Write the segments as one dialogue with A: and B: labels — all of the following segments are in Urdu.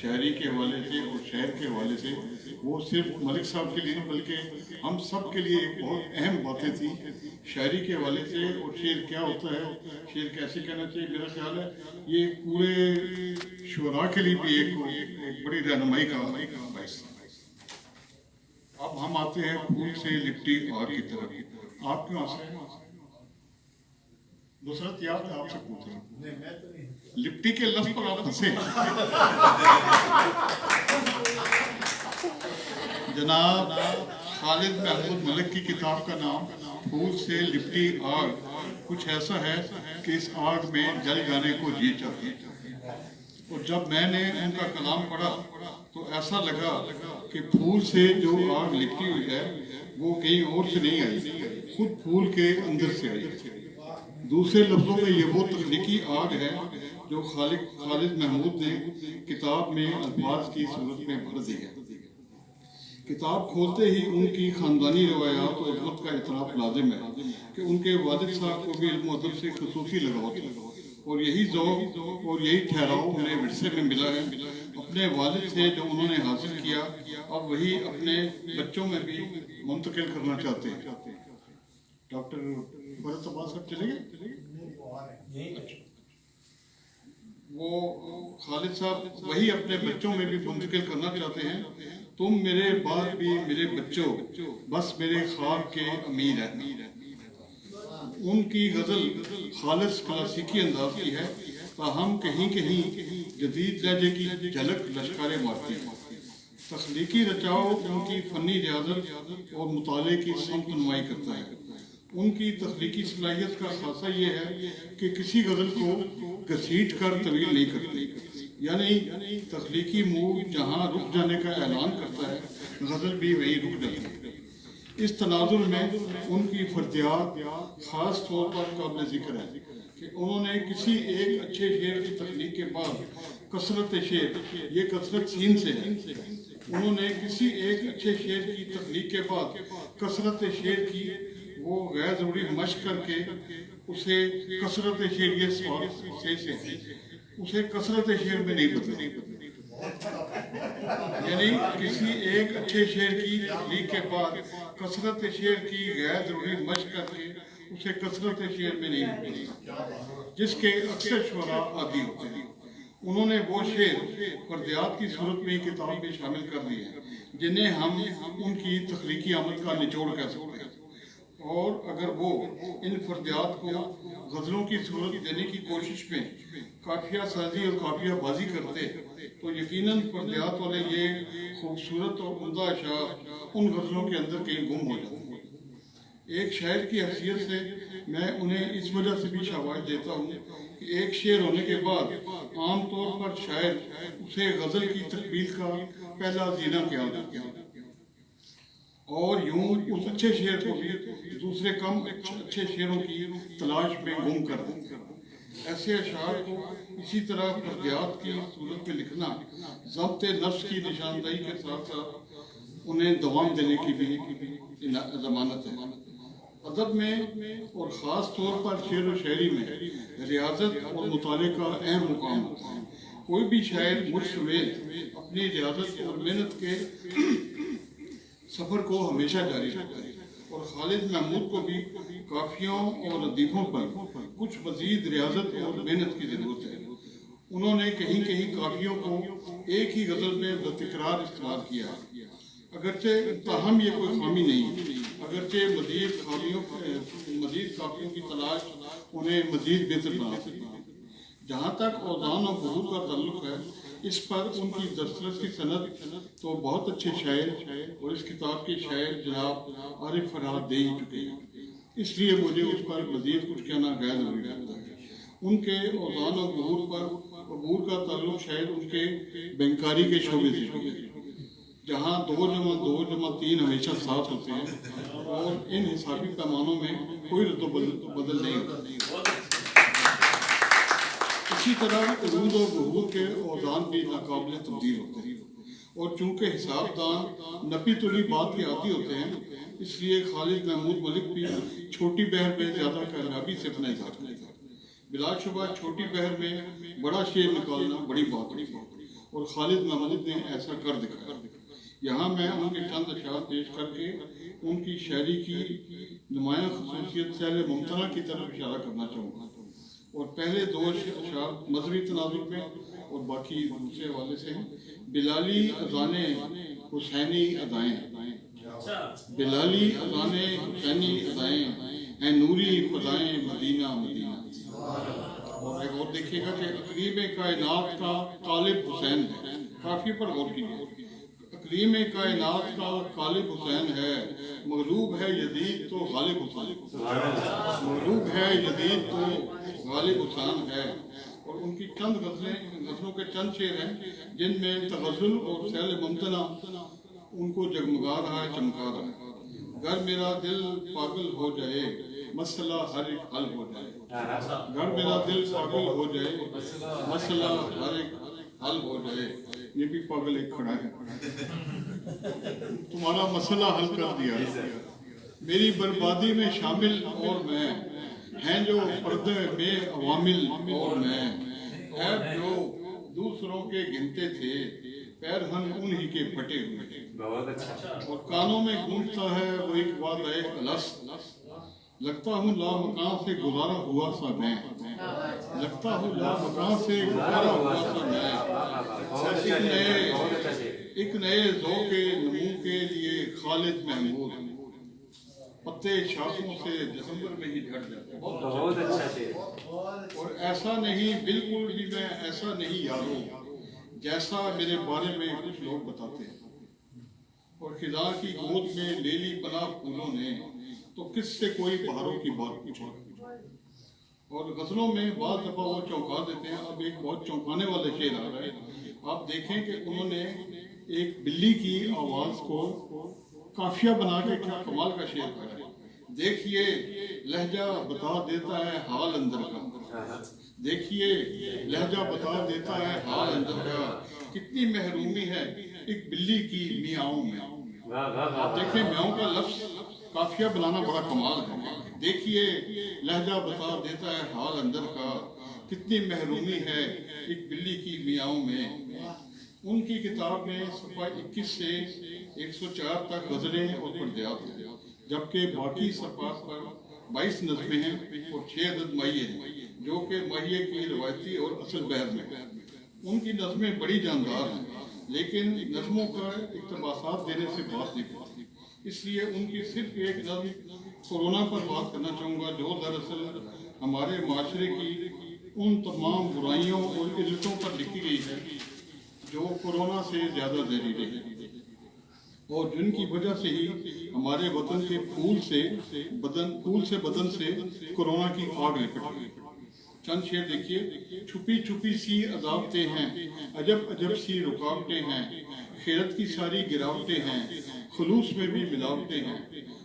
A: شاعری کے حوالے سے اور شعر کے حوالے سے وہ صرف ملک صاحب کے لیے نہیں بلکہ ہم سب کے لیے ایک بہت اہم باتیں تھیں شاعری کے حوالے سے. اور شعر کیا ہوتا ہے, شعر کیسے کہنا چاہیے, میرا خیال ہے یہ پورے شعراء کے لیے بھی ایک بڑی رہنمائی کا باعث ہے. اب ہم آتے ہیں پھول سے لپٹی آگ کی طرف. آپ کیوں ہنس رہے ہیں؟ نصرت یاد ہے آپ سے پوچھ رہا ہوں, لپٹی کے لفظ پر آپ ہنسے. جناب خالد محمود ملک کی کتاب کا نام پھول سے لپٹی آگ کچھ ایسا ہے کہ اس آگ میں جل جانے کو جی چاہتی ہے. اور جب میں نے ان کا کلام پڑھا تو ایسا لگا کہ پھول سے جو آگ لپٹی ہوئی ہے وہ کہیں اور سے نہیں آئی, خود پھول کے اندر سے آئی. دوسرے لفظوں میں یہ وہ تخلیقی آگ ہے جو خالد محمود نے کتاب میں الفاظ کی صورت میں بھر دی ہے. کتاب کھولتے ہی ان کی خاندانی روایات اور عظمت کا اعتراف لازم ہے کہ ان کے والد صاحب کو بھی علم و ادب سے خصوصی لگاؤ تھا, اور یہی ذوق اور یہی ٹھہراؤ انہیں ورثے میں ملا ہے. اپنے والد سے جو انہوں نے حاصل کیا اب وہی اپنے بچوں میں بھی منتقل کرنا چاہتے ہیں. ڈاکٹر بھرت عباس صاحب چلے گئے, وہ خالد صاحب وہی اپنے بچوں میں بھی منتقل کرنا چاہتے ہیں. تم میرے بعد بھی میرے بچوں بس میرے خواب کے امیر ہیں. ان کی غزل خالص کلاسیکی انداز کی ہے, تاہم کہیں کہیں جدید لہجے کی جھلک لشکاریں مارتی ہے. تخلیقی رچاؤ ان کی فنی ریاضت اور مطالعے کی سمت نمائی کرتا ہے. ان کی تخلیقی صلاحیت کا خاصہ یہ ہے کہ کسی غزل کو گھسیٹ کر طویل نہیں کرتے, یعنی تخلیقی موڈ جہاں رک جانے کا اعلان کرتا ہے غزل بھی وہی رک جاتی ہے. اس تناظر میں ان کی فردیات خاص طور پر قابل ذکر ہے کہ انہوں نے کسی ایک اچھے شعر کی تخلیق کے بعد کثرت شعر, یہ کثرت سین سے ہے, انہوں نے کسی ایک اچھے شعر کی تخلیق کے بعد کثرت شعر کی وہ غیر ضروری مشق کر کے اسے کثرت شعریہ سے اسے کثرت شعر میں نہیں بدلے. یعنی کسی ایک اچھے شعر کی تخلیق کے بعد کثرت شعر کی غیر ضروری مشق کر کے اسے کثرت شعر میں نہیں بدلے جس کے اکثر شعراء عادی ہوتے ہیں. انہوں نے وہ شعر فردیات کی صورت میں کتاب میں شامل کر دیے ہیں جنہیں ہم ان کی تخلیقی عمل کا نچوڑ کہہ سکتے ہیں. اور اگر وہ ان فردیات کو غزلوں کی صورت دینے کی کوشش میں قافیہ سازی اور قافیہ بازی کرتے تو یقیناً فردیات والے یہ خوبصورت اور عمدہ اشعار ان غزلوں کے اندر کہیں گم ہو جاتے ہیں. ایک شاعر کی حیثیت سے میں انہیں اس وجہ سے بھی شاباش دیتا ہوں کہ ایک شعر ہونے کے بعد عام طور پر شاعر اسے غزل کی تقبیل کا پہلا زینہ خیال کرتے ہیں اور یوں اس اچھے شعر کو بھی دوسرے کم اچھے شعروں کی تلاش میں گم کر دیں. ایسے اشعار کو اسی طرح فردیات کی صورت میں لکھنا ضبط نفس کی نشاندہی کے ساتھ ساتھ انہیں دوام دینے کی بھی ضمانت ہے. ادب میں اور خاص طور پر شعر و شاعری میں ریاضت اور مطالعے کا اہم مقام ہوتا ہے. کوئی بھی شاعر مجھ سمیت اپنی ریاضت اور محنت کے سفر کو ہمیشہ جاری رکھتا ہے, اور خالد محمود کو بھی قافیوں اور ردیفوں پر کچھ مزید ریاضت اور محنت کی ضرورت ہے. انہوں نے کہیں قافیوں کو ایک ہی غزل میں بتکرار استعمال کیا ہے, اگرچہ تاہم یہ کوئی خامی نہیں, اگرچہ مزید قافیوں کی تلاش انہیں مزید بہتر بنا سکتی ہے. جہاں تک اوزان اور حروف کا تعلق ہے اس پر ان کی دسترس کی صنعت تو بہت اچھے شاعر اور اس کتاب کے شاعر جناب عارف فرہاد دے ہی چکے ہیں, اس لیے مجھے اس پر مزید کچھ کہنا غیر ضروری لگتا ہے. ان کے اوزان و ظہور پر عبور کا تعلق شاید ان کے بینکاری کے شعبے سے بھی ہے, جہاں 2+2=3 ہمیشہ ساتھ ہوتے ہیں اور ان حسابی پیمانوں میں کوئی رد و بدل نہیں ہوتا. اسی طرح عروض و ظہور کے اوزان بھی ناقابل تبدیل ہوتے ہیں, اور چونکہ حساب دان نپی تلی بات کے عادی ہوتے ہیں اس لیے خالد محمود ملک بھی چھوٹی بحر میں زیادہ کامیابی سے اپنا اظہار کرتا ہے. بلا شبہ چھوٹی بحر میں بڑا شعر نکالنا بڑی بات ہے, اور خالد محمود نے ایسا کر دکھایا۔ یہاں میں ان کے چند اشعار پیش کر کے ان کی شاعری کی نمایاں خصوصیت سیل ممتنع کی طرف اشارہ کرنا چاہوں گا، اور پہلے دو اشعار مذہبی تناظر میں اور باقی دوسرے حوالے سے ہیں۔ بلالی اذانیں حسینی ادائیں، بلالی اذانیں حسینی ادائیں ہیں نوری فضائیں مدینہ مدینہ۔ اور ایک اور دیکھیے گا کہ اقلیم کائنات کا طالب حسین ہے، کافی پر غور کیجیے۔ اقلیم کائنات کا غالب حسین ہے، مغلوب ہے یزید تو غالب حسین، مغلوب ہے یزید تو غالب حسین ہے۔ اور ان کی چند غزلوں کے چند شعر ہیں جن میں تغزل اور سیل ممتنع ان کو جگمگا رہا ہے، چمکا رہا ہے۔ گر میرا دل پاگل ہو جائے مسئلہ ہر ایک حل ہو جائے، گر میرا دل پاگل ہو جائے مسئلہ ہر ایک حل ہو جائے۔ یہ بھی پاگل ایک کھڑا ہے، تمہارا مسئلہ حل کر دیا۔ میری بربادی میں شامل اور میں ہیں جو پردے میں عوامل اور میں، عیب جو دوسروں کے گنتے تھے پیرہن انہی کے پھٹے ہوئے۔ بہت اچھا۔ اور کانوں میں گونجتا ہے وہ ایک بات ہے الست، لگتا ہوں لا مکان سے گزارا ہوا سا میں، لگتا ہوں لا مکان سے گزارا ہوا سا میں۔ ایک نئے ذوق نمو کے لیے خالد محمود پتے شاخوں سے دسمبر میں ہی جھڑ جاتے۔ بہت اچھا شعر۔ اور ایسا نہیں، بالکل بھی میں ایسا نہیں یارو جیسا میرے بارے میں کچھ لوگ بتاتے ہیں۔ اور خدا کی گود میں لے لی پناہ پھولوں نے تو کس سے کوئی بہاروں کی بات پوچھے۔ اور غزلوں میں بعض دفعہ وہ چونکا دیتے ہیں۔ اب ایک بہت چونکانے والا شعر آ رہا ہے، آپ دیکھیں کہ انہوں نے ایک بلی کی آواز کو قافیہ بنا کے کیا کمال کا شعر کہا ہے۔ دیکھیے لہجہ بتا دیتا ہے حال اندر کا، دیکھیے لہجہ بتا دیتا ہے حال اندر کا، کتنی محرومی ہے ایک بلی کی میاؤں میں۔ آپ دیکھیں میاؤں کا لفظ قافیہ بنانا بڑا کمال ہے۔ دیکھیے لہجہ بتا دیتا ہے حال اندر کا، کتنی محرومی ہے ایک بلی کی میاؤں میں۔ ان کی کتاب میں صفحہ 21 سے 104 تک غزلیں اور بردیات ہیں، جبکہ باقی صفحات پر 22 نظمیں ہیں اور 6 عدد مہیے ہیں جو کہ مہیے کی روایتی اور اصل بحر میں۔ ان کی نظمیں بڑی جاندار ہیں لیکن نظموں کا اقتباسات دینے سے بات نہیں پاتی، اس لیے ان کی صرف ایک نظم کورونا پر بات کرنا چاہوں گا جو دراصل ہمارے معاشرے کی ان تمام برائیوں اور علتوں پر لکھی گئی ہے جو کورونا سے زیادہ زہریلے ہیں اور جن کی وجہ سے ہی ہمارے وطن کے پھول سے بدن سے کورونا کی آگ لپٹ گئی۔ چند شعر دیکھیے۔ چھپی چھپی سی عذابتیں ہیں، عجب عجب سی رکاوٹیں ہیں، خیرت کی ساری گراوٹیں ہیں، خلوص میں بھی ملاوٹیں ہیں،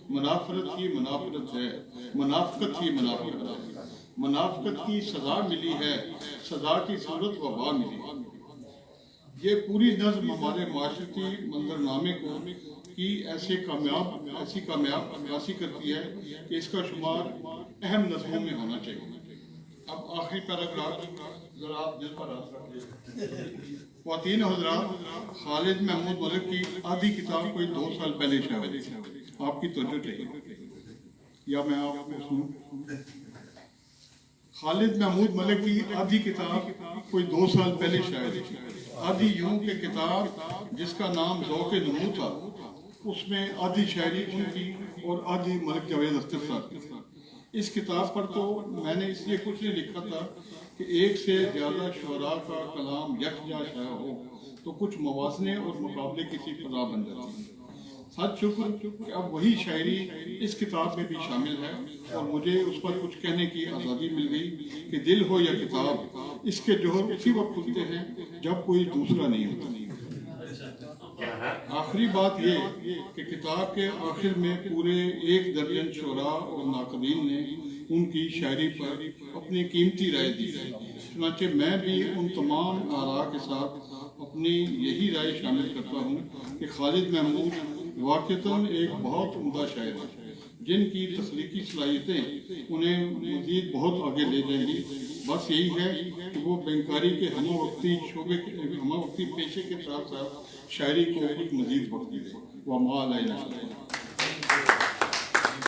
A: منافرت ہی منافرت ہے، منافقت ہی منافقت ہے، منافقت کی سزا ملی ہے، سزا کی صورت وبا ملی۔ یہ پوری نظم ہمارے معاشرتی منظرنامے کو کی ایسی کامیاب عکاسی کرتی ہے کہ اس کا شمار اہم نظموں میں ہونا چاہیے۔ اب آخری پیراگراف ذرا آپ دل پر ہاتھ رکھیے۔ خواتین حضرات، خالد محمود ملک کی آدھی کتاب کوئی 2 سال پہلے شائع ہوئی تھی، آپ کی توجہ چاہیے یا میں آپ کو سنوں؟ خالد محمود ملک کی آدھی کتاب کوئی 2 سال پہلے شائع ہوئی تھی۔ آدھی یوں کہ کتاب جس کا نام ذوق نمو تھا، اس میں آدھی شاعری ان کی اور آدھی ملک جاوید اختر صاحب کی۔ اس کتاب پر تو میں نے اس لیے کچھ نہیں لکھا تھا کہ ایک سے زیادہ شعراء کا کلام یکجا شائع ہو تو کچھ موازنے اور مقابلے کسی فضا بن جاتی ہے۔ سچ شکر کہ اب وہی شاعری اس کتاب میں بھی شامل ہے اور مجھے اس پر کچھ کہنے کی آزادی مل گئی کہ دل ہو یا کتاب، اس کے جوہر اسی وقت کھلتے ہیں جب کوئی دوسرا نہیں ہوتا۔ آخری بات یہ کہ کتاب کے آخر میں پورے 1 درجن شعراء اور ناقدین نے ان کی شاعری پر اپنی قیمتی رائے دی ہے، چنانچہ میں بھی ان تمام آراء کے ساتھ اپنی یہی رائے شامل کرتا ہوں کہ خالد محمود واقعتاً ایک بہت عمدہ شاعر ہے جن کی تخلیقی صلاحیتیں انہیں مزید بہت آگے لے جائیں گی بس یہی ہے کہ وہ بینکاری کے ہم وقتی شعبے ہم وقتی پیشے کے ساتھ ساتھ شاعری کو کچھ مزید وقت دے. وما علینا